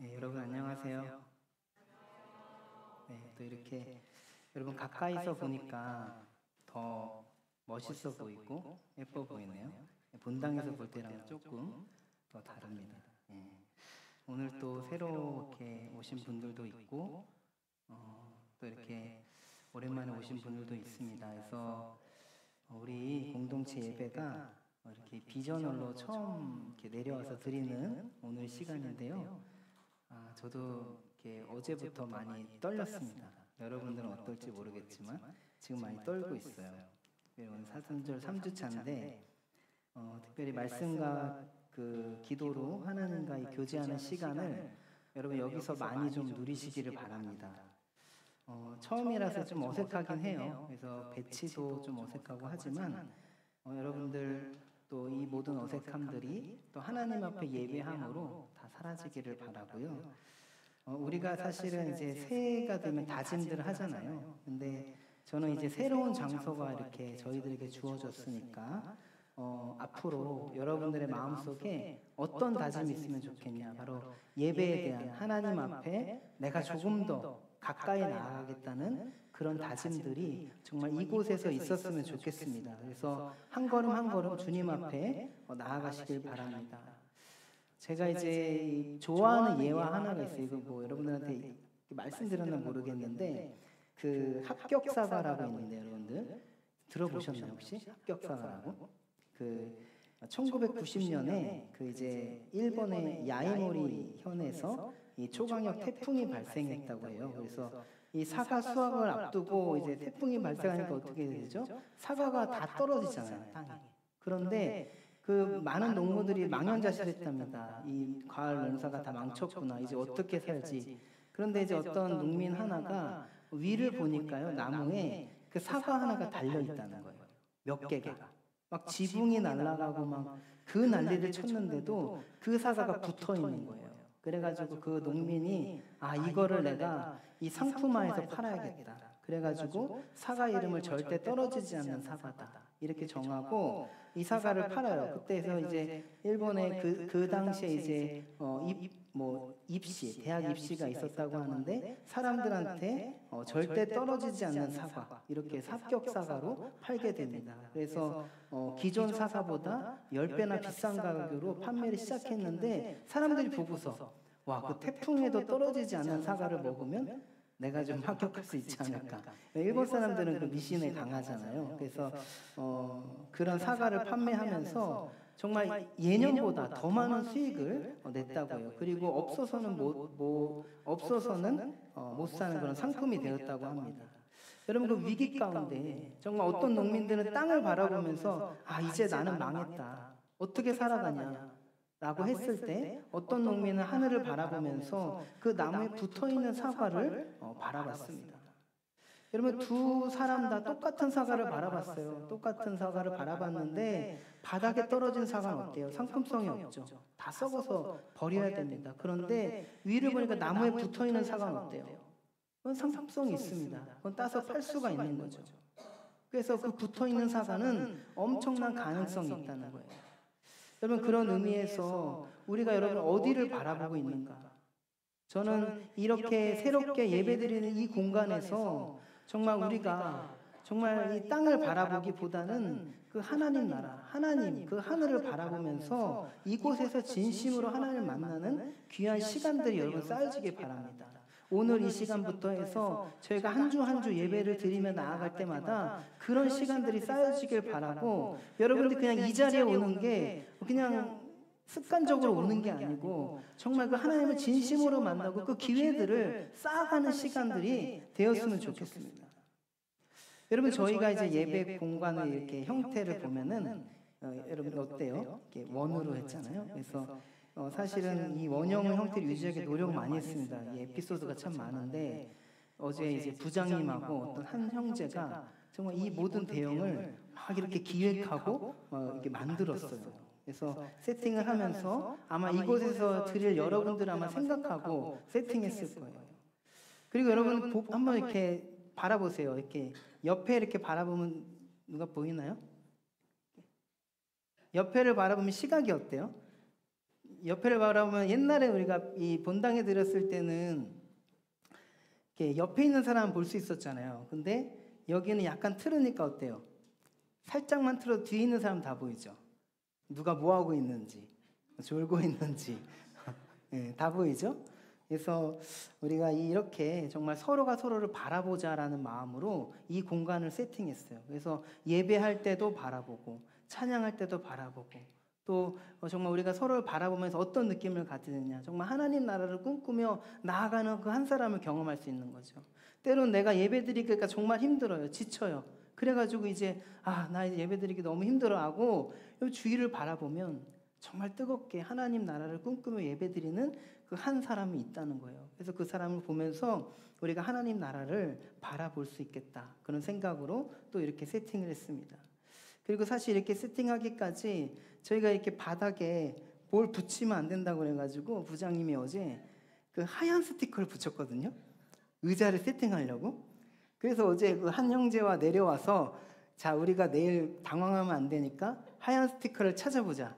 네, 여러분 안녕하세요. 네, 또 이렇게 여러분 가까이서 보니까 더 멋있어 보이고 예뻐 보이네요. 본당에서 볼 때랑 조금 더 다릅니다. 네. 오늘 또 새롭게 오신 분들도 있고 또 이렇게 오랜만에 오신 분들도 있습니다. 그래서 우리 공동체 예배가 이렇게 비전홀로 처음 이렇게 내려와서 드리는 오늘 시간인데요. 저도 이렇게 어제부터 많이 떨렸습니다. 여러분들은 어떨지 모르겠지만 지금 많이 떨고 있어요. 오늘 사순절 3주차인데 특별히 말씀과 그 기도로 하나님과의 교제하는 시간을 여러분 여기서 많이 좀 누리시기를 바랍니다. 처음이라서 좀 어색하긴 해요. 그래서 배치도 좀 어색하고 하지만 여러분들 또 이 모든 어색함들이 또 하나님 앞에 예배함으로 다 사라지기를 바라고요. 우리가 사실은 이제 새해가 되면 다짐들을 하잖아요. 근데 저는 이제 새로운 장소가 이렇게 저희들에게 주어졌으니까 앞으로 여러분들의 마음속에 어떤 다짐이 있으면 좋겠냐, 바로 예배에 대한 하나님 앞에 내가 조금 더 가까이 나아가겠다는 그런 다짐들이 정말 이곳에서 있었으면 좋겠습니다. 그래서 한 걸음 한 걸음 주님 앞에 나아가시길 바랍니다. 제가 이제 좋아하는 예화 하나가 있어요. 이거 뭐 여러분들한테 말씀드렸나 모르겠는데 그 합격사과라고 있는데 여러분들 들어보셨나요 혹시? 합격사과라고? 그 1990년에 그 이제 일본의 야이모리 현에서 이 초강력 태풍이 발생했다고 해요. 그래서 이 사과 수확을 앞두고 이제 태풍이 발생하니까 어떻게 되죠? 사과가 다 떨어지잖아요, 땅에. 그런데 그 많은 농부들이 망연자실했답니다. 이 가을 농사가 다 망쳤구나. 이제 어떻게 살지? 그런데 이제 어떤 농민 하나가 위를 보니까요, 나무에 그 사과 하나가 달려 있다는 거예요. 몇 개가. 막 지붕이 날아가고 막 그 난리를 쳤는데도 그 사과가 붙어 있는 거예요. 그래가지고 그 농민이 이거를 내가 이 상품화해서 팔아야겠다. 그래가지고 사과 이름을 절대 떨어지지 않는 사과다 이렇게 정하고 이 사과를 팔아요. 그때에서 이제 일본의 그 당시에 이제 입시, 대학 입시가 있었다고 하는데 사람들한테 절대 떨어지지 않는 사과, 이렇게 합격 사과로 팔게 됩니다. 그래서 기존 사과보다 10배나 비싼 가격으로 판매를 시작했는데 사람들이 보고서 와, 그 태풍에도 떨어지지 않는 사과를 먹으면 내가 좀 합격할 수 있지 않을까. 일본 사람들은 그 미신에 강하잖아요. 그래서 그런 사과를 판매하면서 정말 예년보다 더 많은 수익을 냈다고요. 그리고 없어서는 못 사는 그런 상품이 되었다고 합니다. 여러분, 그 위기 가운데 정말 어떤 농민들은 땅을 바라보면서 이제 나는 망했다. 어떻게 살아가냐 라고 했을 때 어떤 농민은 하늘을 바라보면서 그 나무에 붙어있는 사과를 바라봤습니다. 여러분, 두 사람 다 똑같은 사과를 바라봤어요. 똑같은 사과를 바라봤는데 바닥에 떨어진 사과는 어때요? 상품성이 없죠. 다 썩어서 버려야 됩니다. 그런데 위를 보니까 나무에 붙어있는 사과는 어때요? 그건 상품성이 있습니다. 그건 따서 팔 수가 있는 거죠. 그래서 그 붙어있는 사과는 엄청난 가능성이 있다는 거예요. 여러분, 그런 의미에서 우리가 여러분 어디를 바라보고 있는가? 저는 이렇게 새롭게 예배드리는 이 공간에서 정말 우리가 정말 이 땅을 바라보기보다는 그 하나님 나라, 하나님 그 하늘을 바라보면서 이곳에서 진심으로 하나님을 만나는 귀한 시간들이 여러분 쌓여지길 바랍니다. 오늘 이 시간부터 해서 저희가 한 주 한 주 예배를 드리며 나아갈 때마다 그런 시간들이 쌓여지길 바라고, 여러분들이 그냥 이 자리에 오는 게 그냥 습관적으로 오는 게 아니고 정말 그 하나님을 진심으로 만나고 그 기회들을 쌓아가는 시간들이 되었으면 좋겠습니다. 여러분, 저희가 이제 예배 공간의 이렇게 형태를 보면은 여러분 어때요? 이렇게 원으로 했잖아요. 그래서 사실은 이 원형 형태를 유지하기 노력 많이 했습니다. 이 에피소드가 참 많은데 어제 이제 부장님하고 어떤 한 형제가 정말 이 모든 대형을 막 이렇게 기획하고 이렇게 만들었어요. 그래서 세팅을 하면서 아마 이곳에서 드릴 여러분들 아마 생각하고 세팅했을 거예요. 그리고 여러분 한번 이렇게 바라보세요. 이렇게 옆에 이렇게 바라보면 누가 보이나요? 옆에를 바라보면 시각이 어때요? 옆에를 바라보면 옛날에 우리가 이 본당에 들었을 때는 이렇게 옆에 있는 사람 볼 수 있었잖아요. 근데 여기는 약간 틀으니까 어때요? 살짝만 틀어도 뒤에 있는 사람 다 보이죠. 누가 뭐 하고 있는지, 졸고 있는지, 네, 다 보이죠. 그래서 우리가 이렇게 정말 서로가 서로를 바라보자라는 마음으로 이 공간을 세팅했어요. 그래서 예배할 때도 바라보고, 찬양할 때도 바라보고, 또 정말 우리가 서로를 바라보면서 어떤 느낌을 가지느냐, 정말 하나님 나라를 꿈꾸며 나아가는 그 한 사람을 경험할 수 있는 거죠. 때론 내가 예배드리기가 정말 힘들어요. 지쳐요. 그래가지고 이제 나 이제 예배드리기 너무 힘들어하고 주위를 바라보면 정말 뜨겁게 하나님 나라를 꿈꾸며 예배드리는 그 한 사람이 있다는 거예요. 그래서 그 사람을 보면서 우리가 하나님 나라를 바라볼 수 있겠다, 그런 생각으로 또 이렇게 세팅을 했습니다. 그리고 사실 이렇게 세팅하기까지 저희가 이렇게 바닥에 뭘 붙이면 안 된다고 그래가지고 부장님이 어제 그 하얀 스티커를 붙였거든요. 의자를 세팅하려고. 그래서 어제 그 한 형제와 내려와서 자, 우리가 내일 당황하면 안 되니까 하얀 스티커를 찾아보자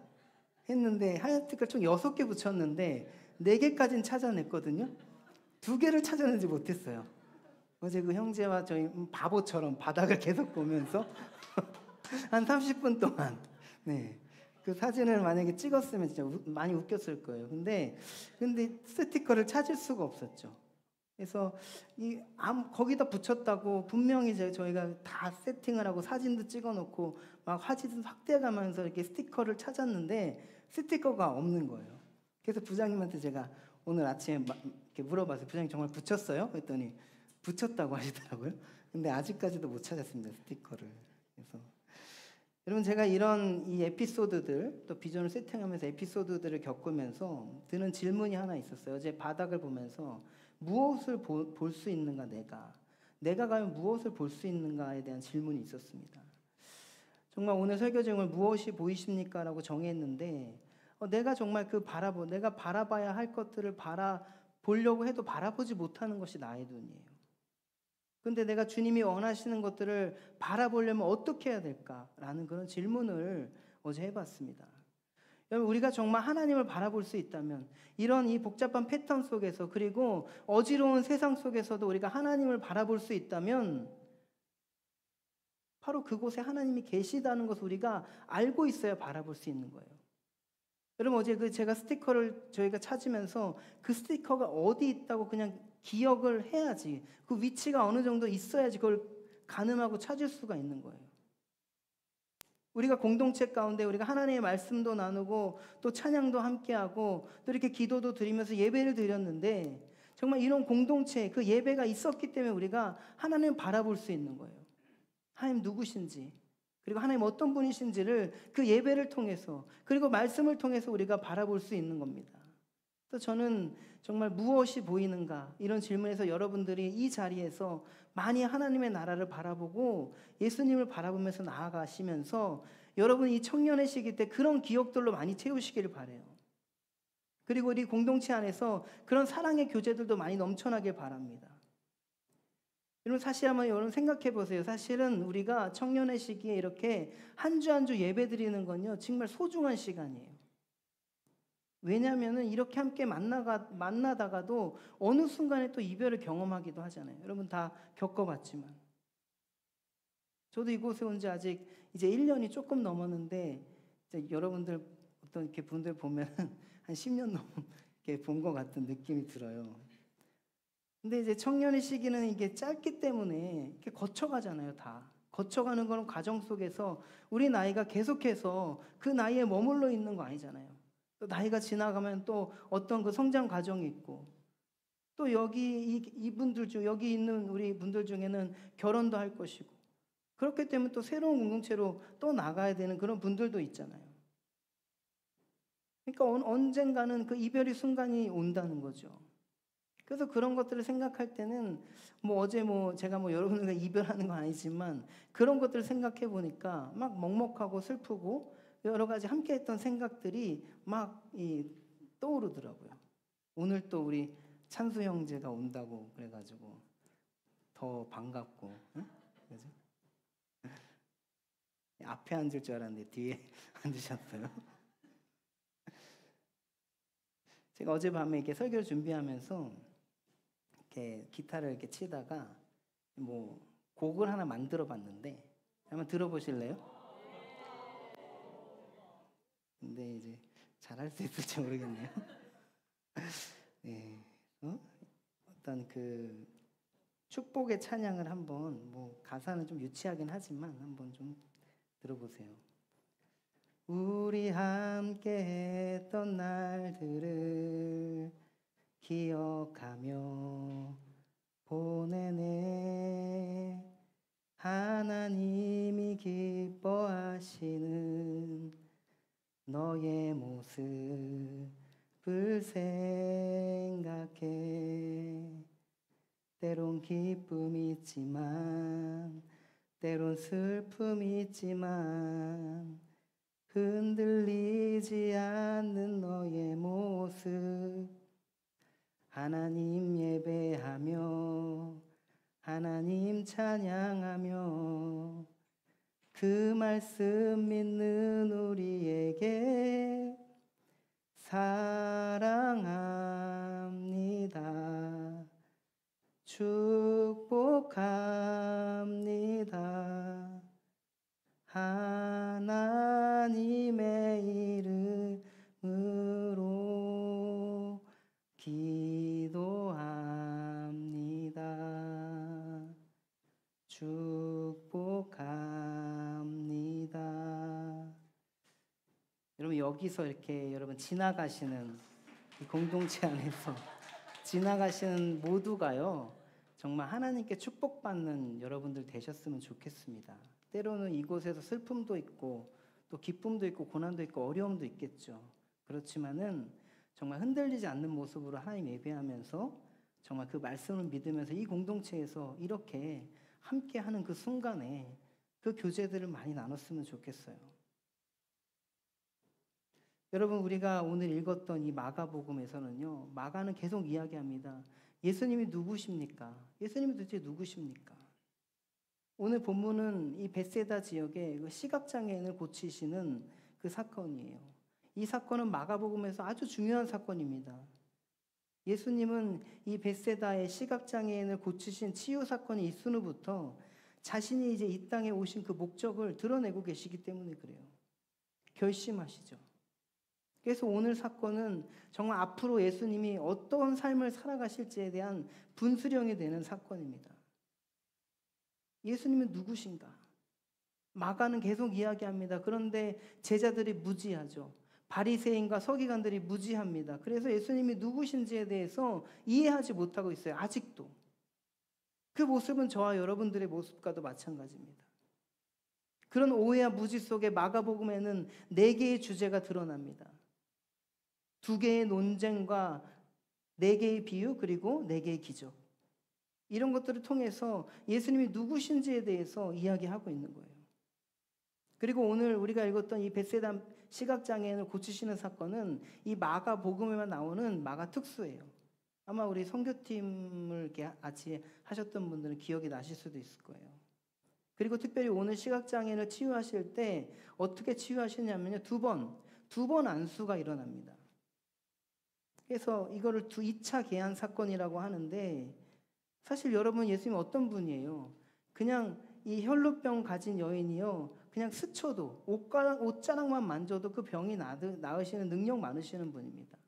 했는데, 하얀 스티커를 총 6개 붙였는데 4개까지는 찾아냈거든요. 2개를 찾아내지 못했어요. 어제 그 형제와 저희 바보처럼 바닥을 계속 보면서 한 30분 동안, 네, 그 사진을 만약에 찍었으면 진짜 많이 웃겼을 거예요. 근데 스티커를 찾을 수가 없었죠. 그래서 거기다 붙였다고 분명히 저희가 다 세팅을 하고 사진도 찍어놓고 막 화질도 확대해가면서 이렇게 스티커를 찾았는데 스티커가 없는 거예요. 그래서 부장님한테 제가 오늘 아침에 이렇게 물어봤어요. 부장님 정말 붙였어요? 그랬더니 붙였다고 하시더라고요. 근데 아직까지도 못 찾았습니다, 스티커를. 그래서 여러분, 제가 이런 이 에피소드들, 또 비전을 세팅하면서 에피소드들을 겪으면서 드는 질문이 하나 있었어요. 어제 바닥을 보면서 무엇을 볼 수 있는가, 내가 과연 무엇을 볼 수 있는가에 대한 질문이 있었습니다. 정말 오늘 설교 제목을 무엇이 보이십니까? 라고 정했는데 내가 정말 내가 바라봐야 할 것들을 바라보려고 해도 바라보지 못하는 것이 나의 눈이에요. 근데 내가 주님이 원하시는 것들을 바라보려면 어떻게 해야 될까라는 그런 질문을 어제 해봤습니다. 여러분, 우리가 정말 하나님을 바라볼 수 있다면 이런 이 복잡한 패턴 속에서, 그리고 어지러운 세상 속에서도 우리가 하나님을 바라볼 수 있다면 바로 그곳에 하나님이 계시다는 것을 우리가 알고 있어야 바라볼 수 있는 거예요. 여러분, 어제 제가 스티커를 저희가 찾으면서 그 스티커가 어디 있다고 그냥 기억을 해야지, 그 위치가 어느 정도 있어야지 그걸 가늠하고 찾을 수가 있는 거예요. 우리가 공동체 가운데 우리가 하나님의 말씀도 나누고 또 찬양도 함께하고 또 이렇게 기도도 드리면서 예배를 드렸는데, 정말 이런 공동체, 그 예배가 있었기 때문에 우리가 하나님을 바라볼 수 있는 거예요. 하나님 누구신지, 그리고 하나님 어떤 분이신지를 그 예배를 통해서, 그리고 말씀을 통해서 우리가 바라볼 수 있는 겁니다. 또 저는 정말 무엇이 보이는가, 이런 질문에서 여러분들이 이 자리에서 많이 하나님의 나라를 바라보고 예수님을 바라보면서 나아가시면서 여러분이 이 청년의 시기 때 그런 기억들로 많이 채우시기를 바라요. 그리고 우리 공동체 안에서 그런 사랑의 교제들도 많이 넘쳐나길 바랍니다. 여러분, 사실 한번 여러분 생각해 보세요. 사실은 우리가 청년의 시기에 이렇게 한 주 한 주 예배 드리는 건요, 정말 소중한 시간이에요. 왜냐하면 이렇게 함께 만나다가도 어느 순간에 또 이별을 경험하기도 하잖아요. 여러분 다 겪어봤지만, 저도 이곳에 온 지 아직 이제 1년이 조금 넘었는데, 이제 여러분들 어떤 이렇게 분들 보면 한 10년 넘게 본 것 같은 느낌이 들어요. 근데 이제 청년의 시기는 이게 짧기 때문에 이렇게 거쳐가잖아요. 다 거쳐가는 그런 과정 속에서 우리 나이가 계속해서 그 나이에 머물러 있는 거 아니잖아요. 또 나이가 지나가면 또 어떤 그 성장 과정이 있고, 또 여기 이분들 중, 여기 있는 우리 분들 중에는 결혼도 할 것이고, 그렇기 때문에 또 새로운 공동체로 또 나가야 되는 그런 분들도 있잖아요. 그러니까 언젠가는 그 이별의 순간이 온다는 거죠. 그래서 그런 것들을 생각할 때는 어제 제가 여러분들과 이별하는 건 아니지만 그런 것들을 생각해 보니까 막 먹먹하고 슬프고 여러 가지 함께 했던 생각들이 막 떠오르더라고요. 오늘 또 우리 찬수 형제가 온다고 그래가지고 더 반갑고, 응? 그죠? 앞에 앉을 줄 알았는데 뒤에 앉으셨어요. 제가 어젯밤에 이렇게 설교를 준비하면서 이렇게 기타를 이렇게 치다가 뭐 곡을 하나 만들어 봤는데 한번 들어보실래요? 근데 이제 잘할 수 있을지 모르겠네요. 네, 어떤 그 축복의 찬양을 한번 뭐 가사는 좀 유치하긴 하지만 한번 좀 들어보세요. 우리 함께 했던 날들을 기억하며 보내네. 하나님이 기뻐하시는 너의 모습을 생각해. 때론 기쁨이 있지만 때론 슬픔이 있지만 흔들리지 않는 너의 모습, 하나님 예배하며 하나님 찬양하며 그 말씀 믿는 우리에게 사랑합니다. 축복합니다. 하나님의 이름으로 기도합니다. 축복합니다. 여러분 여기서 이렇게 여러분 지나가시는 이 공동체 안에서 지나가시는 모두가요 정말 하나님께 축복받는 여러분들 되셨으면 좋겠습니다. 때로는 이곳에서 슬픔도 있고 또 기쁨도 있고 고난도 있고 어려움도 있겠죠. 그렇지만은 정말 흔들리지 않는 모습으로 하나님 예배하면서 정말 그 말씀을 믿으면서 이 공동체에서 이렇게 함께하는 그 순간에 그 교제들을 많이 나눴으면 좋겠어요. 여러분 우리가 오늘 읽었던 이 마가복음에서는요 마가는 계속 이야기합니다. 예수님이 누구십니까? 예수님이 도대체 누구십니까? 오늘 본문은 이 벳세다 지역의 시각장애인을 고치시는 그 사건이에요. 이 사건은 마가복음에서 아주 중요한 사건입니다. 예수님은 이 벳세다의 시각장애인을 고치신 치유 사건이 있은 후부터 자신이 이제 이 땅에 오신 그 목적을 드러내고 계시기 때문에 그래요. 결심하시죠. 그래서 오늘 사건은 정말 앞으로 예수님이 어떤 삶을 살아가실지에 대한 분수령이 되는 사건입니다. 예수님은 누구신가? 마가는 계속 이야기합니다. 그런데 제자들이 무지하죠. 바리새인과 서기관들이 무지합니다. 그래서 예수님이 누구신지에 대해서 이해하지 못하고 있어요. 아직도. 그 모습은 저와 여러분들의 모습과도 마찬가지입니다. 그런 오해와 무지 속에 마가복음에는 4개의 주제가 드러납니다. 2개의 논쟁과 4개의 비유 그리고 4개의 기적. 이런 것들을 통해서 예수님이 누구신지에 대해서 이야기하고 있는 거예요. 그리고 오늘 우리가 읽었던 이 벳세다 시각장애인을 고치시는 사건은 이 마가복음에만 나오는 마가 특수예요. 아마 우리 선교팀을 이렇게 같이 하셨던 분들은 기억이 나실 수도 있을 거예요. 그리고 특별히 오늘 시각장애인을 치유하실 때 어떻게 치유하시냐면요. 2번 안수가 일어납니다. 그래서 이거를 2차 계한 사건이라고 하는데 사실 여러분 예수님 어떤 분이에요? 그냥 이 혈루병 가진 여인이요. 그냥 스쳐도 옷자락만 만져도 그 병이 나으시는 능력 많으시는 분입니다.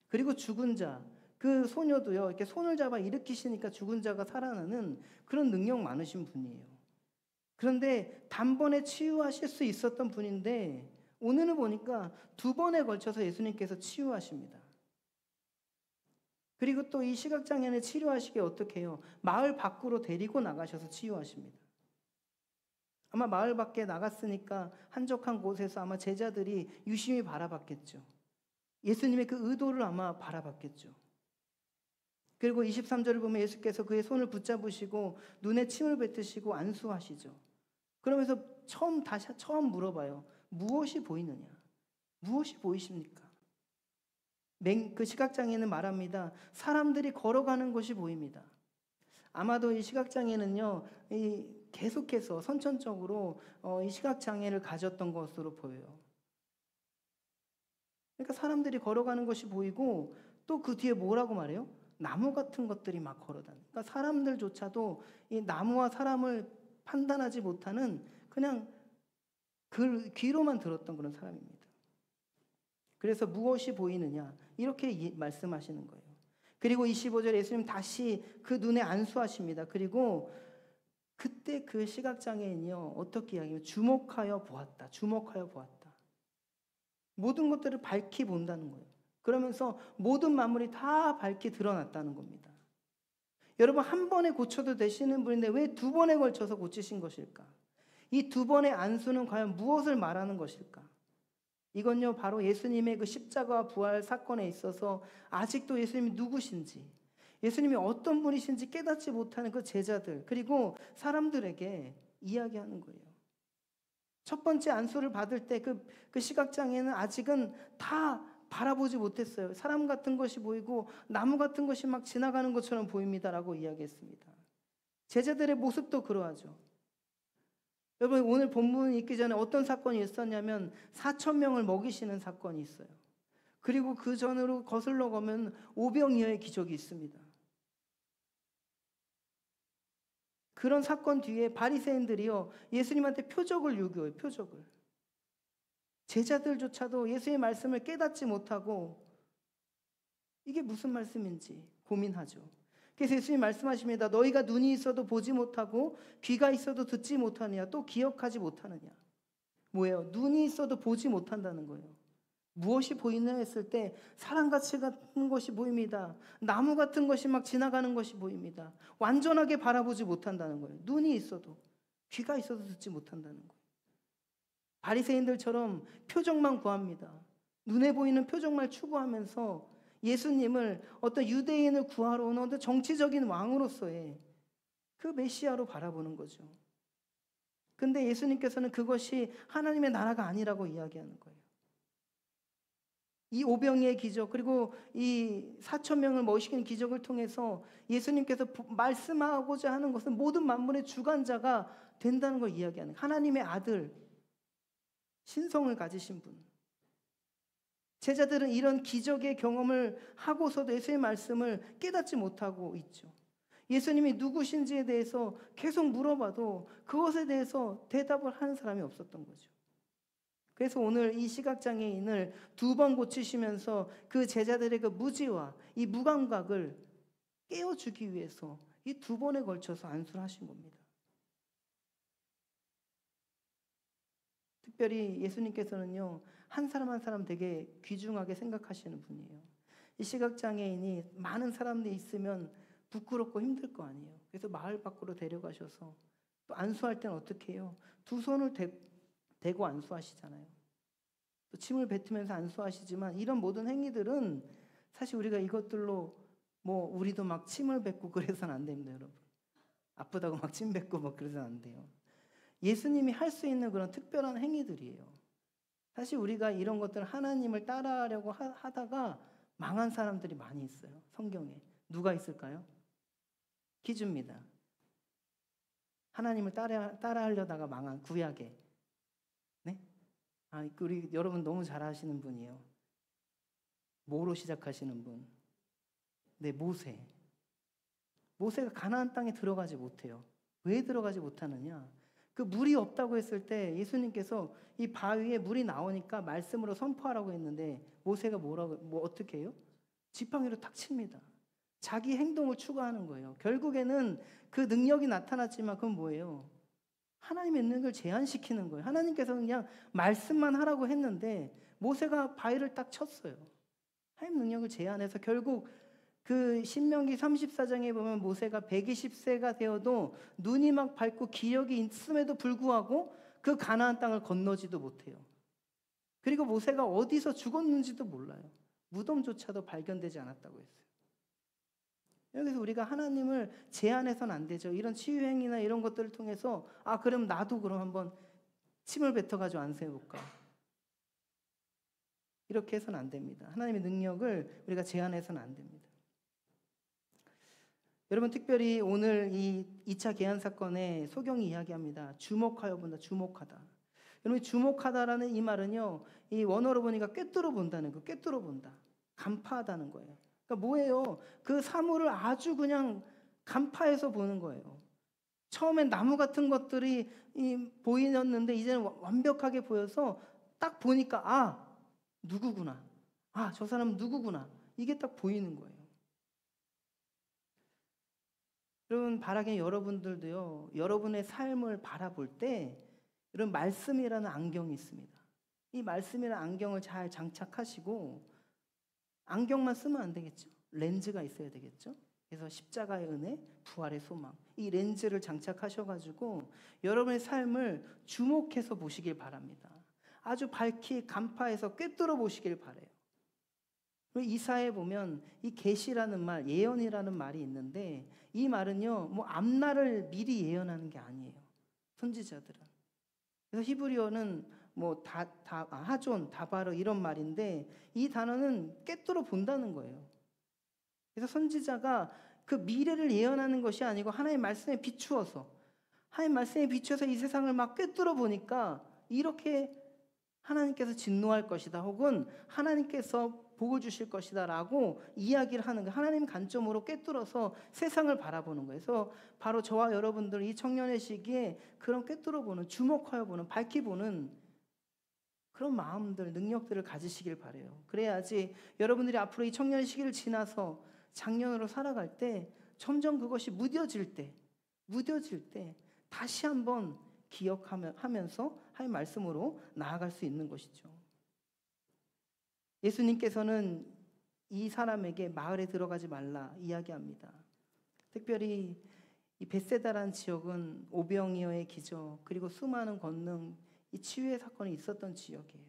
그리고 죽은 자, 그 소녀도요. 이렇게 손을 잡아 일으키시니까 죽은 자가 살아나는 그런 능력 많으신 분이에요. 그런데 단번에 치유하실 수 있었던 분인데 오늘은 보니까 2번에 걸쳐서 예수님께서 치유하십니다. 그리고 또 이 시각장애인을 치료하시게 어떻게 해요? 마을 밖으로 데리고 나가셔서 치유하십니다. 아마 마을 밖에 나갔으니까 한적한 곳에서 아마 제자들이 유심히 바라봤겠죠. 예수님의 그 의도를 아마 바라봤겠죠. 그리고 23절을 보면 예수께서 그의 손을 붙잡으시고 눈에 침을 뱉으시고 안수하시죠. 그러면서 처음 물어봐요. 무엇이 보이느냐? 무엇이 보이십니까? 그 시각장애인은 말합니다. 사람들이 걸어가는 것이 보입니다. 아마도 이 시각장애는요, 계속해서 선천적으로 이 시각장애를 가졌던 것으로 보여요. 그러니까 사람들이 걸어가는 것이 보이고 또 그 뒤에 뭐라고 말해요? 나무 같은 것들이 막 걸어다녀. 그러니까 사람들조차도 이 나무와 사람을 판단하지 못하는 그냥 그 귀로만 들었던 그런 사람입니다. 그래서 무엇이 보이느냐 이렇게 말씀하시는 거예요. 그리고 25절 예수님 다시 그 눈에 안수하십니다. 그리고 그때 그 시각장애인이요 어떻게 이야기해요? 주목하여 보았다. 주목하여 보았다. 모든 것들을 밝히 본다는 거예요. 그러면서 모든 만물이 다 밝히 드러났다는 겁니다. 여러분 한 번에 고쳐도 되시는 분인데 왜 두 번에 걸쳐서 고치신 것일까? 이 두 번의 안수는 과연 무엇을 말하는 것일까? 이건요 바로 예수님의 그 십자가와 부활 사건에 있어서 아직도 예수님이 누구신지, 예수님이 어떤 분이신지 깨닫지 못하는 그 제자들 그리고 사람들에게 이야기하는 거예요. 첫 번째 안수를 받을 때 그 시각장애는 아직은 다 바라보지 못했어요. 사람 같은 것이 보이고 나무 같은 것이 막 지나가는 것처럼 보입니다라고 이야기했습니다. 제자들의 모습도 그러하죠. 여러분 오늘 본문 읽기 전에 어떤 사건이 있었냐면 4,000명을 먹이시는 사건이 있어요. 그리고 그 전으로 거슬러 가면 오병이어의 기적이 있습니다. 그런 사건 뒤에 바리새인들이요 예수님한테 표적을 요구해요. 표적을. 제자들조차도 예수의 말씀을 깨닫지 못하고 이게 무슨 말씀인지 고민하죠. 그래서 예수님 말씀하십니다. 너희가 눈이 있어도 보지 못하고 귀가 있어도 듣지 못하느냐 또 기억하지 못하느냐. 뭐예요? 눈이 있어도 보지 못한다는 거예요. 무엇이 보이느냐 했을 때 사람같이 같은 것이 보입니다. 나무 같은 것이 막 지나가는 것이 보입니다. 완전하게 바라보지 못한다는 거예요. 눈이 있어도 귀가 있어도 듣지 못한다는 거예요. 바리새인들처럼 표적만 구합니다. 눈에 보이는 표적만 추구하면서 예수님을 어떤 유대인을 구하러 오는 어떤 정치적인 왕으로서의 그 메시아로 바라보는 거죠. 근데 예수님께서는 그것이 하나님의 나라가 아니라고 이야기하는 거예요. 이 오병이의 기적 그리고 이 4,000명을 먹이시는 기적을 통해서 예수님께서 말씀하고자 하는 것은 모든 만물의 주관자가 된다는 걸 이야기하는 하나님의 아들 신성을 가지신 분. 제자들은 이런 기적의 경험을 하고서도 예수의 말씀을 깨닫지 못하고 있죠. 예수님이 누구신지에 대해서 계속 물어봐도 그것에 대해서 대답을 하는 사람이 없었던 거죠. 그래서 오늘 이 시각장애인을 두 번 고치시면서 그 제자들의 그 무지와 이 무감각을 깨워주기 위해서 이 두 번에 걸쳐서 안수를 하신 겁니다. 특별히 예수님께서는요 한 사람 한 사람 되게 귀중하게 생각하시는 분이에요. 이 시각장애인이 많은 사람들이 있으면 부끄럽고 힘들 거 아니에요. 그래서 마을 밖으로 데려가셔서 또 안수할 때는 어떻게 해요? 두 손을 대고 안수하시잖아요. 또 침을 뱉으면서 안수하시지만 이런 모든 행위들은 사실 우리가 이것들로 뭐 우리도 막 침을 뱉고 그래서는 안 됩니다, 여러분. 아프다고 막 침 뱉고 막 그래서는 안 돼요. 예수님이 할 수 있는 그런 특별한 행위들이에요. 사실 우리가 이런 것들 하나님을 따라하려고 하다가 망한 사람들이 많이 있어요. 성경에. 누가 있을까요? 기주입니다. 하나님을 따라하려다가 망한 구약에. 네? 우리 여러분 너무 잘 아시는 분이에요. 뭐로 시작하시는 분? 네, 모세. 모세가 가나안 땅에 들어가지 못해요. 왜 들어가지 못하느냐? 그 물이 없다고 했을 때 예수님께서 이 바위에 물이 나오니까 말씀으로 선포하라고 했는데 모세가 어떻게 해요? 지팡이로 탁 칩니다. 자기 행동을 추구하는 거예요. 결국에는 그 능력이 나타났지만 그건 뭐예요? 하나님의 능력을 제한시키는 거예요. 하나님께서는 그냥 말씀만 하라고 했는데 모세가 바위를 딱 쳤어요. 하나님 능력을 제한해서 결국 그 신명기 34장에 보면 모세가 120세가 되어도 눈이 막 밝고 기력이 있음에도 불구하고 그 가나안 땅을 건너지도 못해요. 그리고 모세가 어디서 죽었는지도 몰라요. 무덤조차도 발견되지 않았다고 했어요. 여기서 우리가 하나님을 제한해서는 안 되죠. 이런 치유행위나 이런 것들을 통해서 그럼 나도 그럼 한번 침을 뱉어가지고 안수해볼까. 이렇게 해서는 안 됩니다. 하나님의 능력을 우리가 제한해서는 안 됩니다. 여러분 특별히 오늘 이 2차 계한 사건에 소경이 이야기합니다. 주목하여 본다. 주목하다. 여러분, 주목하다라는 이 말은요, 이 원어로 보니까 꿰뚫어 본다는 거, 꿰뚫어 본다, 간파하다는 거예요. 그러니까 뭐예요? 그 사물을 아주 그냥 간파해서 보는 거예요. 처음엔 나무 같은 것들이 보이었는데 이제는 완벽하게 보여서 딱 보니까 누구구나. 저 사람은 누구구나. 이게 딱 보이는 거예요. 여러분, 바라기는 여러분들도요, 여러분의 삶을 바라볼 때 이런 말씀이라는 안경이 있습니다. 이 말씀이라는 안경을 잘 장착하시고, 안경만 쓰면 안 되겠죠. 렌즈가 있어야 되겠죠. 그래서 십자가의 은혜, 부활의 소망, 이 렌즈를 장착하셔가지고 여러분의 삶을 주목해서 보시길 바랍니다. 아주 밝히 간파해서 꿰뚫어 보시길 바래요. 이사야에 보면 이 계시라는 말, 예언이라는 말이 있는데, 이 말은요, 뭐 앞날을 미리 예언하는 게 아니에요. 선지자들은. 그래서 히브리어는 뭐 하존, 다바르 이런 말인데, 이 단어는 꿰뚫어 본다는 거예요. 그래서 선지자가 그 미래를 예언하는 것이 아니고 하나님의 말씀에 비추어서, 하나님의 말씀에 비추어서 이 세상을 막 꿰뚫어 보니까 이렇게 하나님께서 진노할 것이다, 혹은 하나님께서 복을 주실 것이다 라고 이야기를 하는 거예요. 하나님 관점으로 꿰뚫어서 세상을 바라보는 거예요. 그래서 바로 저와 여러분들 이 청년의 시기에 그런 꿰뚫어 보는, 주목하여 보는, 밝히 보는 그런 마음들, 능력들을 가지시길 바래요. 그래야지 여러분들이 앞으로 이 청년의 시기를 지나서 장년으로 살아갈 때 점점 그것이 무뎌질 때 다시 한번 기억하면서 하나님 말씀으로 나아갈 수 있는 것이죠. 예수님께서는 이 사람에게 마을에 들어가지 말라 이야기합니다. 특별히 이 벳세다라는 지역은 오병이어의 기적, 그리고 수많은 권능, 이 치유의 사건이 있었던 지역이에요.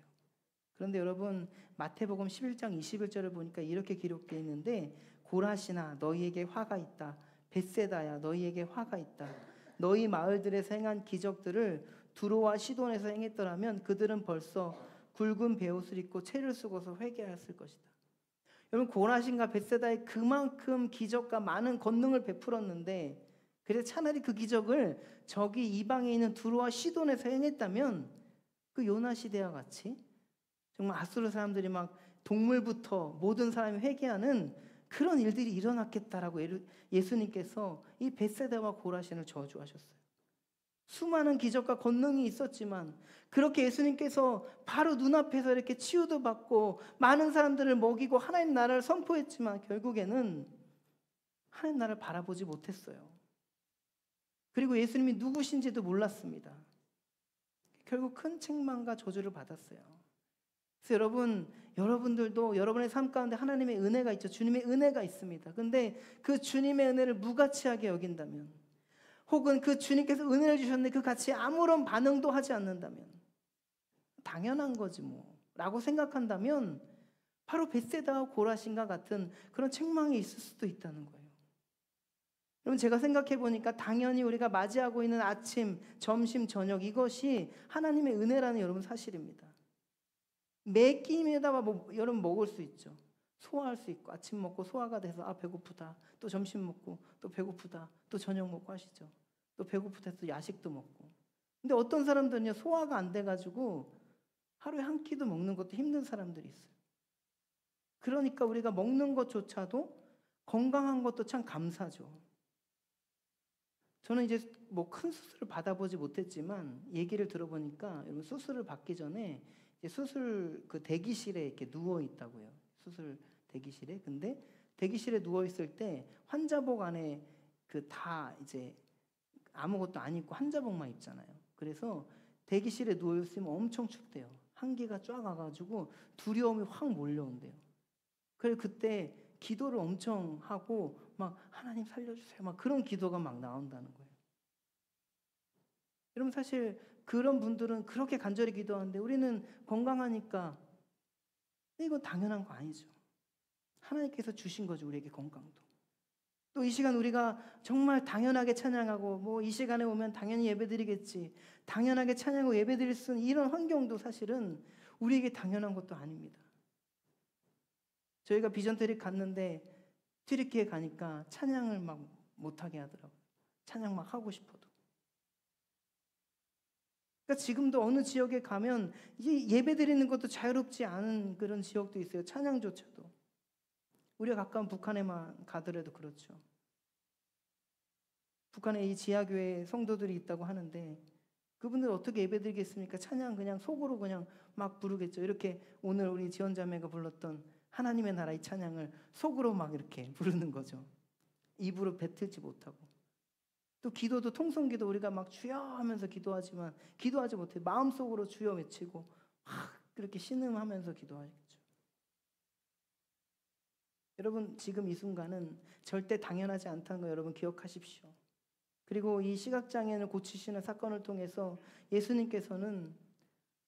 그런데 여러분, 마태복음 11장 21절을 보니까 이렇게 기록되어 있는데, 고라시나 너희에게 화가 있다. 벳세다야 너희에게 화가 있다. 너희 마을들에서 행한 기적들을 두로와 시돈에서 행했더라면 그들은 벌써 굵은 베옷을 입고 채를 쓰고서 회개하였을 것이다. 여러분, 고라신과 벳세다에 그만큼 기적과 많은 권능을 베풀었는데, 그래서 차라리 그 기적을 저기 이방에 있는 두로와 시돈에서 행했다면 그 요나 시대와 같이 정말 아수르 사람들이 막 동물부터 모든 사람이 회개하는 그런 일들이 일어났겠다라고 예수님께서 이 벳세다와 고라신을 저주하셨어요. 수많은 기적과 권능이 있었지만 그렇게 예수님께서 바로 눈앞에서 이렇게 치유도 받고 많은 사람들을 먹이고 하나님 나라를 선포했지만 결국에는 하나님 나라를 바라보지 못했어요. 그리고 예수님이 누구신지도 몰랐습니다. 결국 큰 책망과 저주를 받았어요. 그래서 여러분들도 여러분의 삶 가운데 하나님의 은혜가 있죠. 주님의 은혜가 있습니다. 근데 그 주님의 은혜를 무가치하게 여긴다면, 혹은 그 주님께서 은혜를 주셨는데 그 가치에 아무런 반응도 하지 않는다면, 당연한 거지 뭐 라고 생각한다면 바로 벳세다와 고라신과 같은 그런 책망이 있을 수도 있다는 거예요. 여러분, 제가 생각해 보니까 당연히 우리가 맞이하고 있는 아침, 점심, 저녁, 이것이 하나님의 은혜라는 여러분 사실입니다. 매 끼니에다 여러분 먹을 수 있죠. 소화할 수 있고, 아침 먹고 소화가 돼서 배고프다, 또 점심 먹고 또 배고프다, 또 저녁 먹고 하시죠. 또 배고프다 해서 야식도 먹고. 근데 어떤 사람들은요, 소화가 안 돼가지고 하루에 한 끼도 먹는 것도 힘든 사람들이 있어요. 그러니까 우리가 먹는 것조차도 건강한 것도 참 감사죠. 저는 이제 뭐 큰 수술을 받아보지 못했지만 얘기를 들어보니까 여러분, 수술을 받기 전에 이제 수술 그 대기실에 이렇게 누워 있다고요. 수술 대기실에. 근데 대기실에 누워 있을 때 환자복 안에 다 이제 아무것도 안 입고 환자복만 입잖아요. 그래서 대기실에 누워 있으면 엄청 춥대요. 한기가 쫙 와가지고 두려움이 확 몰려온대요. 그래서 그때 기도를 엄청 하고 막 하나님 살려주세요, 막 그런 기도가 막 나온다는 거예요. 여러분, 사실 그런 분들은 그렇게 간절히 기도하는데 우리는 건강하니까 이건 당연한 거 아니죠. 하나님께서 주신 거죠, 우리에게 건강도. 또 이 시간 우리가 정말 당연하게 찬양하고 뭐 이 시간에 오면 당연히 예배드리겠지, 당연하게 찬양하고 예배드릴 수 있는 이런 환경도 사실은 우리에게 당연한 것도 아닙니다. 저희가 비전 트립 갔는데 튀르키예 가니까 찬양을 막 못하게 하더라고요. 찬양 막 하고 싶어도. 그러니까 지금도 어느 지역에 가면 이 예배 드리는 것도 자유롭지 않은 그런 지역도 있어요. 찬양조차도. 우리가 가까운 북한에만 가더라도 그렇죠. 북한에 이 지하교회 성도들이 있다고 하는데 그분들 어떻게 예배 드리겠습니까? 찬양 그냥 속으로 그냥 막 부르겠죠. 이렇게 오늘 우리 지원자매가 불렀던 하나님의 나라의 찬양을 속으로 막 이렇게 부르는 거죠. 입으로 뱉지 못하고. 또 기도도 통성기도 우리가 막 주여 하면서 기도하지만 기도하지 못해 마음속으로 주여 외치고 막 그렇게 신음하면서 기도하겠죠. 여러분 지금 이 순간은 절대 당연하지 않다는 거 여러분 기억하십시오. 그리고 이 시각장애인을 고치시는 사건을 통해서 예수님께서는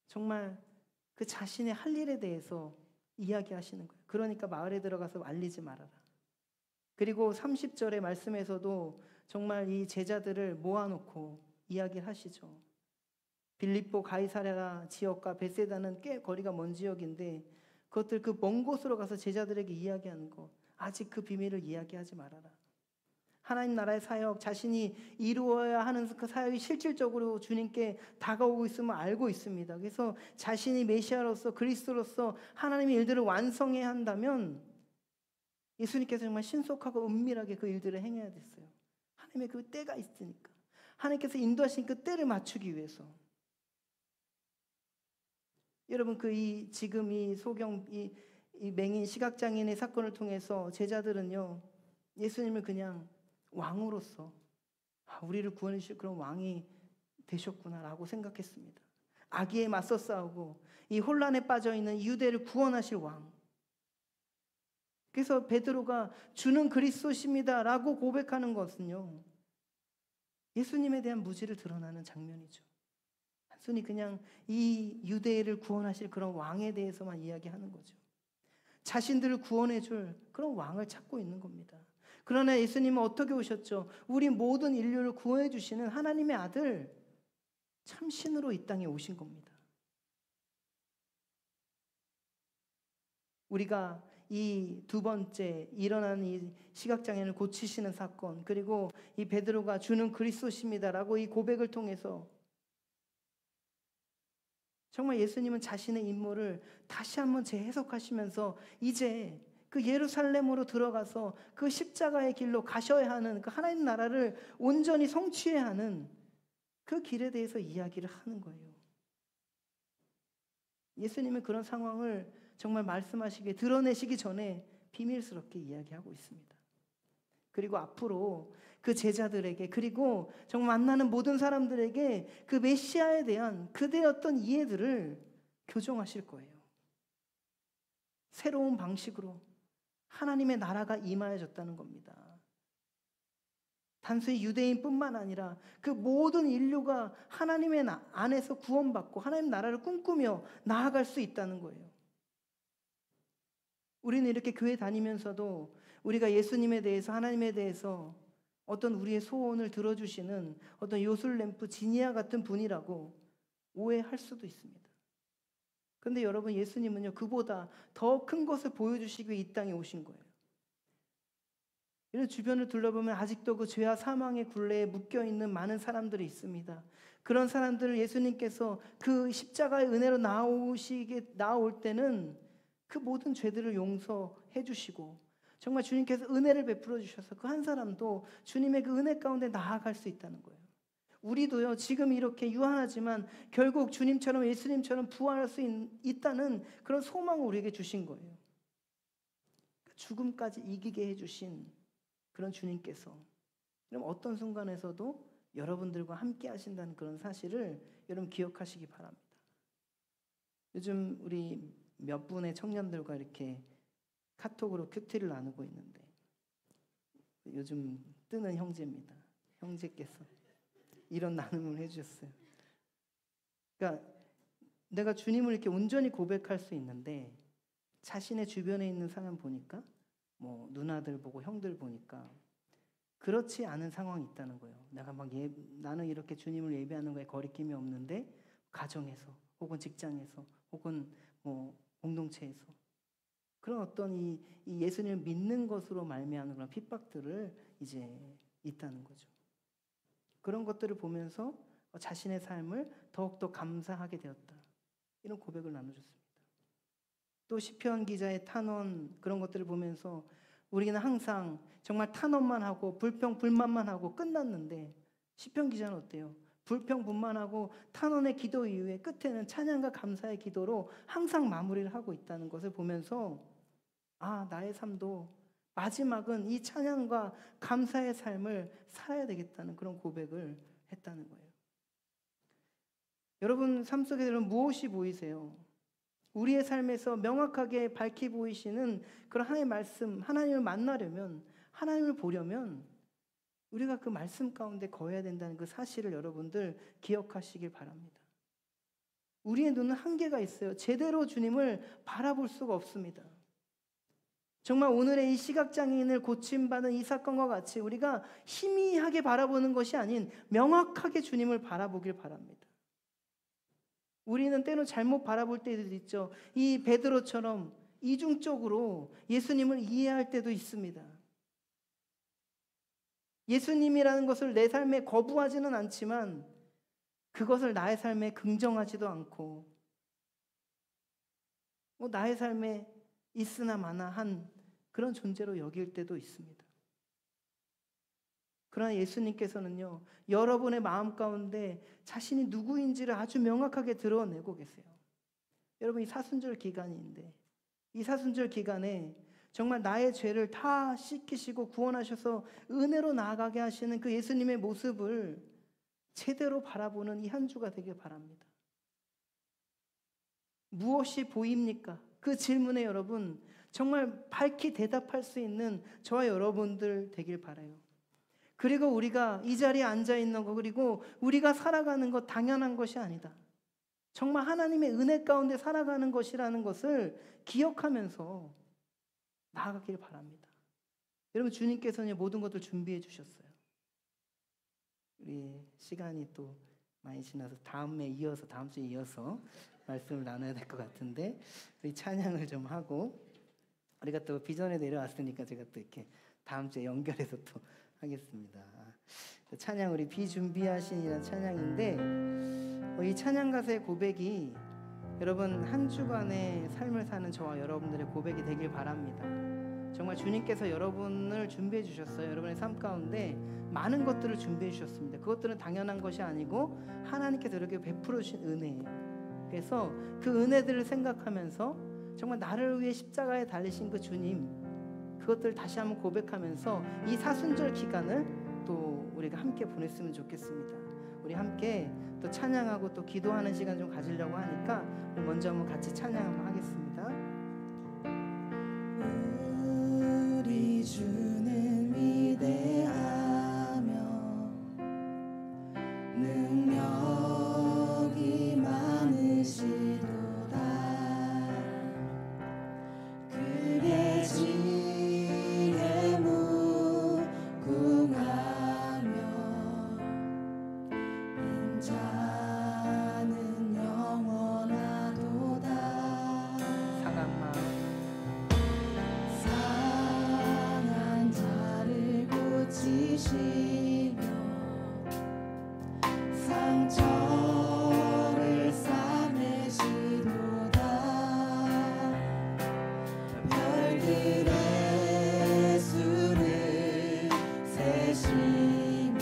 정말 그 자신의 할 일에 대해서 이야기하시는 거예요. 그러니까 마을에 들어가서 알리지 말아라. 그리고 30절의 말씀에서도 정말 이 제자들을 모아놓고 이야기를 하시죠. 빌립보 가이사랴 지역과 베세다는 꽤 거리가 먼 지역인데 그것들 그 먼 곳으로 가서 제자들에게 이야기하는 거 아직 그 비밀을 이야기하지 말아라. 하나님 나라의 사역 자신이 이루어야 하는 그 사역이 실질적으로 주님께 다가오고 있음을 알고 있습니다. 그래서 자신이 메시아로서 그리스도로서 하나님의 일들을 완성해야 한다면 예수님께서 정말 신속하고 은밀하게 그 일들을 행해야 됐어요. 하나님의 그 때가 있으니까. 하나님께서 인도하신 그 때를 맞추기 위해서. 여러분 지금 이 소경 이 맹인 시각장애인의 사건을 통해서 제자들은요 예수님을 그냥 왕으로서 우리를 구원해 주실 그런 왕이 되셨구나라고 생각했습니다. 악에 맞서 싸우고 이 혼란에 빠져 있는 유대를 구원하실 왕. 그래서 베드로가 주는 그리스도십니다라고 고백하는 것은요 예수님에 대한 무지를 드러나는 장면이죠. 단순히 그냥 이 유대를 구원하실 그런 왕에 대해서만 이야기하는 거죠. 자신들을 구원해 줄 그런 왕을 찾고 있는 겁니다. 그러나 예수님은 어떻게 오셨죠? 우리 모든 인류를 구원해 주시는 하나님의 아들 참신으로 이 땅에 오신 겁니다. 우리가 이 두 번째 일어난 이 시각장애인을 고치시는 사건 그리고 이 베드로가 주는 그리스도십니다라고 이 고백을 통해서 정말 예수님은 자신의 임무를 다시 한번 재해석하시면서 이제 그 예루살렘으로 들어가서 그 십자가의 길로 가셔야 하는 그 하나님 나라를 온전히 성취해야 하는 그 길에 대해서 이야기를 하는 거예요. 예수님은 그런 상황을 정말 말씀하시기에 드러내시기 전에 비밀스럽게 이야기하고 있습니다. 그리고 앞으로 그 제자들에게 그리고 정말 만나는 모든 사람들에게 그 메시아에 대한 그들의 어떤 이해들을 교정하실 거예요. 새로운 방식으로 하나님의 나라가 임하여졌다는 겁니다. 단순히 유대인뿐만 아니라 그 모든 인류가 하나님의 안에서 구원받고 하나님 나라를 꿈꾸며 나아갈 수 있다는 거예요. 우리는 이렇게 교회 다니면서도 우리가 예수님에 대해서 하나님에 대해서 어떤 우리의 소원을 들어주시는 어떤 요술램프 지니아 같은 분이라고 오해할 수도 있습니다. 그런데 여러분 예수님은요 그보다 더 큰 것을 보여주시기 위해 이 땅에 오신 거예요. 이런 주변을 둘러보면 아직도 그 죄와 사망의 굴레에 묶여있는 많은 사람들이 있습니다. 그런 사람들을 예수님께서 그 십자가의 은혜로 나올 때는 그 모든 죄들을 용서해 주시고 정말 주님께서 은혜를 베풀어 주셔서 그 한 사람도 주님의 그 은혜 가운데 나아갈 수 있다는 거예요. 우리도요 지금 이렇게 유한하지만 결국 주님처럼 예수님처럼 부활할 수 있다는 그런 소망을 우리에게 주신 거예요. 죽음까지 이기게 해주신 그런 주님께서 그럼 어떤 순간에서도 여러분들과 함께 하신다는 그런 사실을 여러분 기억하시기 바랍니다. 요즘 우리 몇 분의 청년들과 이렇게 카톡으로 큐티를 나누고 있는데 요즘 뜨는 형제입니다. 형제께서 이런 나눔을 해주셨어요. 그러니까 내가 주님을 이렇게 온전히 고백할 수 있는데 자신의 주변에 있는 사람 보니까 뭐 누나들 보고 형들 보니까 그렇지 않은 상황이 있다는 거예요. 내가 나는 이렇게 주님을 예배하는 거에 거리낌이 없는데 가정에서 혹은 직장에서 혹은 뭐 공동체에서 그런 어떤 이 예수님을 믿는 것으로 말미암는 그런 핍박들을 이제 있다는 거죠. 그런 것들을 보면서 자신의 삶을 더욱더 감사하게 되었다. 이런 고백을 나눠줬습니다. 또 시편 기자의 탄원 그런 것들을 보면서 우리는 항상 정말 탄원만 하고 불평 불만만 하고 끝났는데 시편 기자는 어때요? 불평 불만하고 탄원의 기도 이후에 끝에는 찬양과 감사의 기도로 항상 마무리를 하고 있다는 것을 보면서 나의 삶도 마지막은 이 찬양과 감사의 삶을 살아야 되겠다는 그런 고백을 했다는 거예요. 여러분 삶 속에 무엇이 보이세요? 우리의 삶에서 명확하게 밝히 보이시는 그런 하나님의 말씀, 하나님을 만나려면, 하나님을 보려면 우리가 그 말씀 가운데 거해야 된다는 그 사실을 여러분들 기억하시길 바랍니다. 우리의 눈은 한계가 있어요. 제대로 주님을 바라볼 수가 없습니다. 정말 오늘의 이 시각장애인을 고침받은 이 사건과 같이 우리가 희미하게 바라보는 것이 아닌 명확하게 주님을 바라보길 바랍니다. 우리는 때로 잘못 바라볼 때도 있죠. 이 베드로처럼 이중적으로 예수님을 이해할 때도 있습니다. 예수님이라는 것을 내 삶에 거부하지는 않지만 그것을 나의 삶에 긍정하지도 않고 나의 삶에 있으나 마나한 그런 존재로 여길 때도 있습니다. 그러나 예수님께서는요, 여러분의 마음 가운데 자신이 누구인지를 아주 명확하게 드러내고 계세요. 여러분, 이 사순절 기간인데 이 사순절 기간에 정말 나의 죄를 다 씻기시고 구원하셔서 은혜로 나아가게 하시는 그 예수님의 모습을 제대로 바라보는 이 한 주가 되길 바랍니다. 무엇이 보입니까? 그 질문에 여러분 정말 밝히 대답할 수 있는 저와 여러분들 되길 바라요. 그리고 우리가 이 자리에 앉아 있는 거, 그리고 우리가 살아가는 것 당연한 것이 아니다. 정말 하나님의 은혜 가운데 살아가는 것이라는 것을 기억하면서 나아가길 바랍니다. 여러분, 주님께서는 모든 것을 준비해 주셨어요. 우리 시간이 또 많이 지나서 다음 주에 이어서 말씀을 나눠야 될 것 같은데, 우리 찬양을 좀 하고, 우리가 또 비전에 내려왔으니까 제가 또 이렇게 다음 주에 연결해서 또 하겠습니다. 찬양, 우리 비준비하신이라는 찬양인데, 이 찬양 가사의 고백이 여러분 한 주간의 삶을 사는 저와 여러분들의 고백이 되길 바랍니다. 정말 주님께서 여러분을 준비해 주셨어요. 여러분의 삶 가운데 많은 것들을 준비해 주셨습니다. 그것들은 당연한 것이 아니고 하나님께서 이렇게 베풀어 주신 은혜예요. 그래서 그 은혜들을 생각하면서 정말 나를 위해 십자가에 달리신 그 주님, 그것들을 다시 한번 고백하면서 이 사순절 기간을 또 우리가 함께 보냈으면 좋겠습니다. 우리 함께 또 찬양하고 또 기도하는 시간 좀 가지려고 하니까 우리 먼저 한번 같이 찬양 한번 하겠습니다. 우리 주는 위대하며 능력이 많으시도다. 그의 지혜 무궁하며 인자는 영원하도다. 상한 자를 고치시며 상처를 싸매시도다. 별들의 수를 세시며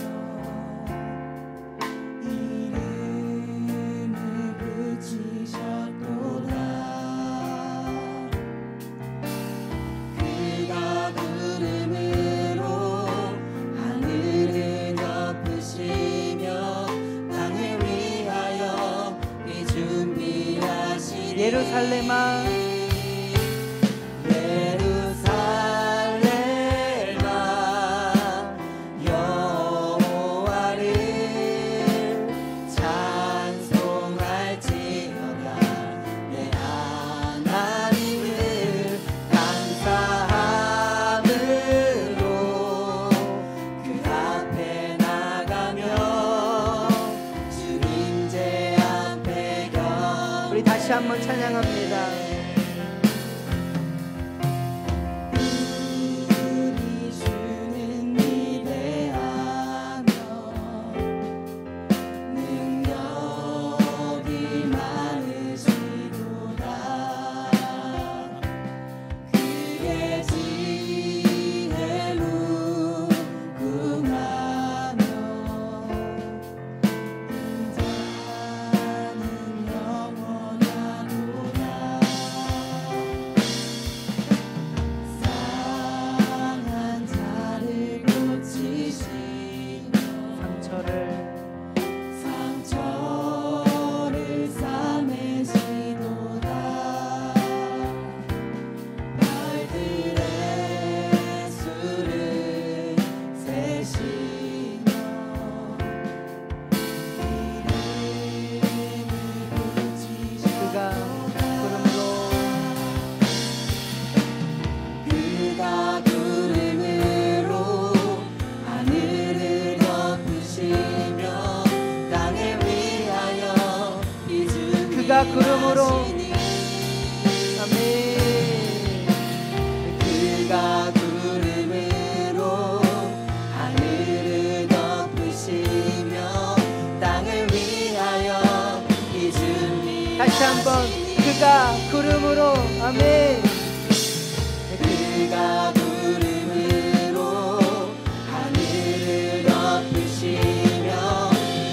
이름을 붙이셨도다. 그가 구름으로 하늘을 덮으시며 땅을 위하여 준비하시리. 예루살렘아 예루살렘아 여호와를 찬송할지어다. 내 하나님을 감사함으로 그 앞에 나가며 주님제 앞에 우리 다시 한번 찬양합니다. 우리 주는 위대하며 능력이 구름으로 아멘. 그가 구름으로 하늘을 덮으시며 땅을 위하여 이 준비 다시 한번 그가 구름으로 아멘. 그가 구름으로 하늘을 덮으시며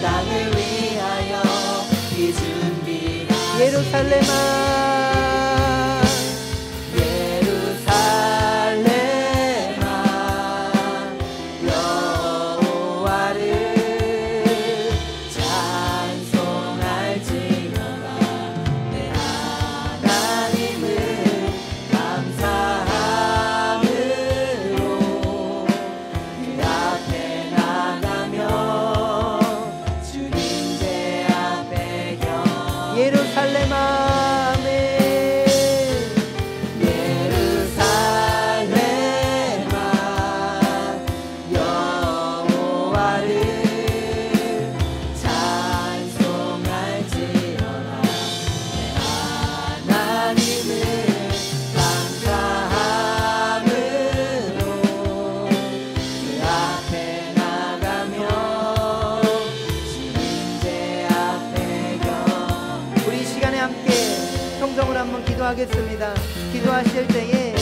땅을 위하여 이 준비 예루살렘아 예루살렘아 여호와를 찬송할지어다 내 하나님을 감사함으로 그 앞에 나가며 주님 제 앞에 경 예루살렘아 아멘. 예루살렘아 여호와를 찬송할지어다 내 하나님을 감사함으로 그 앞에 나가며 주님 제 앞에 경 우리 이 시간에 함께 성성으로 한번 기도하겠습니다. 기도하실 때에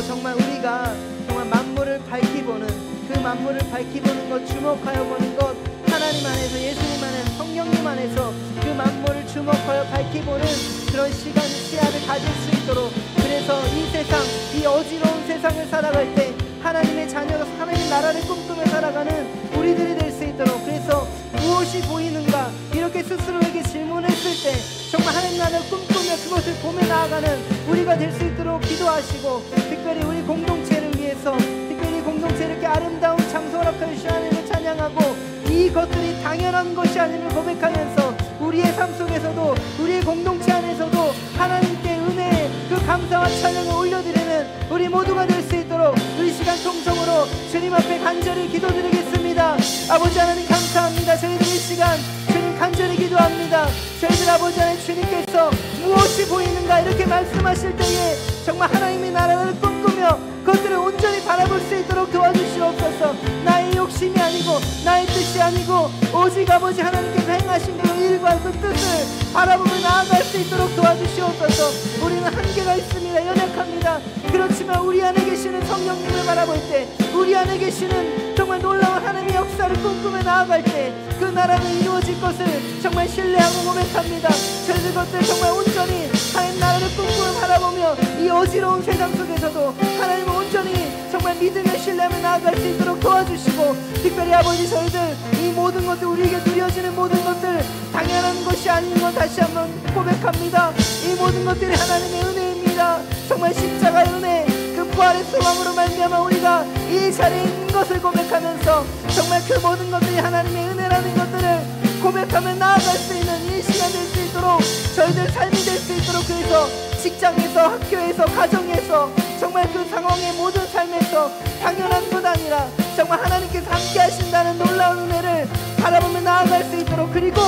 정말 우리가 정말 만물을 밝히보는 그 만물을 밝히보는 것, 주목하여 보는 것, 하나님 안에서, 예수님 안에서, 성령님 안에서 그 만물을 주목하여 밝히보는 그런 시간, 시야를 가질 수 있도록, 그래서 이 세상, 이 어지러운 세상을 살아갈 때 하나님의 자녀가 하나님의 나라를 꿈꾸며 살아가는 우리들이 될 수 있도록, 그래서 무엇이 보이는가 이렇게 스스로에게 질문했을 때 정말 하나님 나라를 꿈꾸며 그것을 보며 나아가는 우리가 될 수 있도록 기도하시고, 특별히 우리 공동체를 위해서, 특별히 공동체를 이렇게 아름다운 장소 허락하여 주신 하나님을 찬양하고, 이것들이 당연한 것이 아님을 고백하면서 우리의 삶 속에서도, 우리의 공동체 안에서도 하나님께 은혜의 그 감사와 찬양을 올려드리는 우리 모두가 될 수 있도록 우리 시간 통성으로 주님 앞에 간절히 기도드리겠습니다. 아버지 하나님 감사합니다. 저희들 이 시간 주님 간절히 기도합니다. 저희들 아버지 하나님, 주님께서 무엇이 보이는가 이렇게 말씀하실 때에 정말 하나님의 나라를 꿈꾸며 그것들을 온전히 바라볼 수 있도록 도와주시옵소서. 나의 욕심이 아니고 나의 뜻이 아니고 오직 아버지 하나님께서 행하신 그 일과 그 뜻을 바라보며 나아갈 수 있도록 도와주시옵소서. 우리는 한계가 있습니다. 연약합니다. 그렇지만 우리 안에 계시는 성령님을 바라볼 때, 우리 안에 계시는 정말 놀라운 하나님의 역사를 꿈꾸며 나아갈 때 그 나라는 이루어질 것을 정말 신뢰하고 고백합니다. 저희들 것들 정말 온전히 하나님 나라를 꿈꾸며 바라보며 이 어지러운 세상 속에서도 하나님을 온전히 정말 믿으며 신뢰하며 나아갈 수 있도록 도와주시고, 특별히 아버지 저희들 이 모든 것들, 우리에게 누려지는 모든 것들 당연한 것이 아닌 것 다시 한번 고백합니다. 이 모든 것들이 하나님의 은혜입니다. 정말 십자가의 은혜, 그 부활의 소망으로 말미암아 우리가 이 자리에 있는 것을 고백하면서 정말 그 모든 것들이 하나님의 은혜라는 것들을 고백하며 나아갈 수 있는 이 시간 될 수 있도록, 저희들 삶이 될 수 있도록, 그래서 직장에서, 학교에서, 가정에서 정말 그 상황의 모든 삶에서 당연한 것 아니라 정말 하나님께서 함께 하신다는 놀라운 은혜를 바라보며 나아갈 수 있도록, 그리고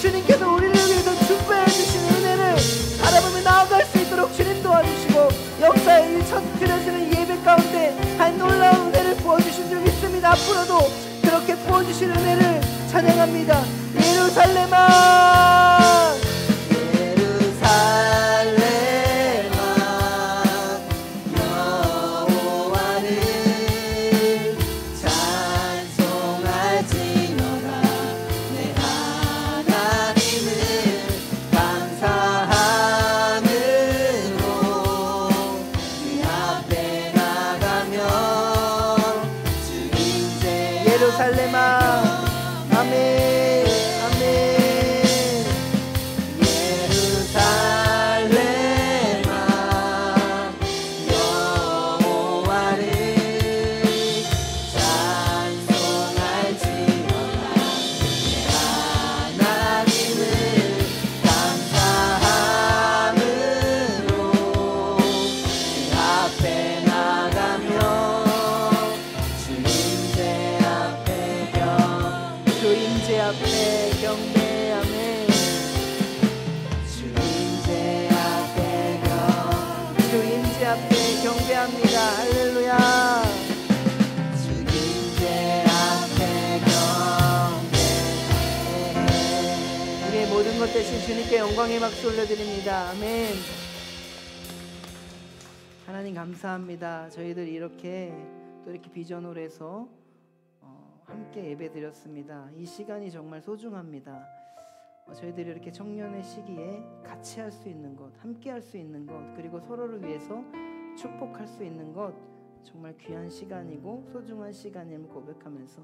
주님께서 우리를 위해서 준비해 주신 은혜를 바라보며 나아갈 수 있도록 주님 도와주시고, 역사의 이 첫 드려지는 예배 가운데 한 놀라운 은혜를 부어주신 줄 믿습니다. 앞으로도 그렇게 부어주신 은혜를 찬양합니다. 예루살렘아 예루살렘아 여호와를 찬송할지어다 내 하나님을 감사함으로 그 앞에 나가며 주님 제 예루살렘아 아멘 아멘. 예루살렘아 여호와를 찬송할지어다 내 하나님을 감사함으로 그 앞에 나가며 주님 제 앞에 주임제 앞에 경배하며 주님 되신 주님께 영광의 박수 올려드립니다. 아멘. 하나님 감사합니다. 저희들 이렇게 또 이렇게 비전으로 해서 함께 예배 드렸습니다. 이 시간이 정말 소중합니다. 저희들이 이렇게 청년의 시기에 같이 할 수 있는 것, 함께 할 수 있는 것, 그리고 서로를 위해서 축복할 수 있는 것, 정말 귀한 시간이고 소중한 시간임을 고백하면서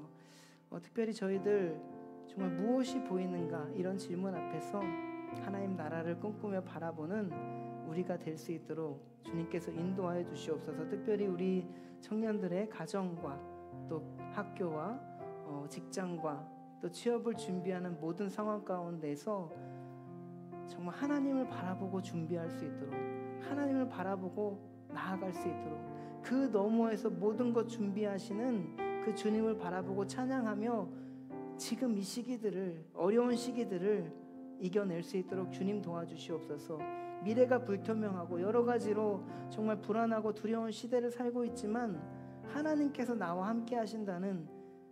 특별히 저희들 정말 무엇이 보이는가 이런 질문 앞에서 하나님 나라를 꿈꾸며 바라보는 우리가 될 수 있도록 주님께서 인도하여 주시옵소서. 특별히 우리 청년들의 가정과 또 학교와 직장과 또 취업을 준비하는 모든 상황 가운데서 정말 하나님을 바라보고 준비할 수 있도록, 하나님을 바라보고 나아갈 수 있도록, 그 너머에서 모든 것 준비하시는 그 주님을 바라보고 찬양하며 지금 이 시기들을, 어려운 시기들을 이겨낼 수 있도록 주님 도와주시옵소서. 미래가 불투명하고 여러 가지로 정말 불안하고 두려운 시대를 살고 있지만 하나님께서 나와 함께 하신다는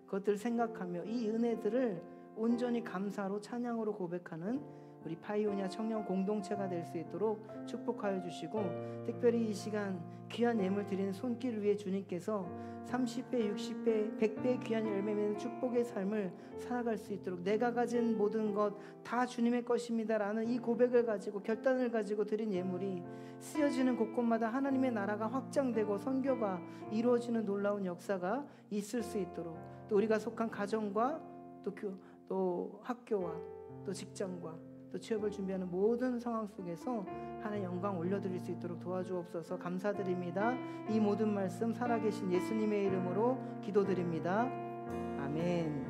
것들을 생각하며 이 은혜들을 온전히 감사로 찬양으로 고백하는 우리 파이오니아 청년 공동체가 될 수 있도록 축복하여 주시고, 특별히 이 시간 귀한 예물 드리는 손길 위에 주님께서 30배, 60배, 100배의 귀한 열매 맺는 축복의 삶을 살아갈 수 있도록 내가 가진 모든 것 다 주님의 것입니다 라는 이 고백을 가지고, 결단을 가지고 드린 예물이 쓰여지는 곳곳마다 하나님의 나라가 확장되고 선교가 이루어지는 놀라운 역사가 있을 수 있도록, 또 우리가 속한 가정과 또 학교와 또 직장과 또 취업을 준비하는 모든 상황 속에서 하나님 영광 올려드릴 수 있도록 도와주옵소서. 감사드립니다. 이 모든 말씀 살아계신 예수님의 이름으로 기도드립니다. 아멘.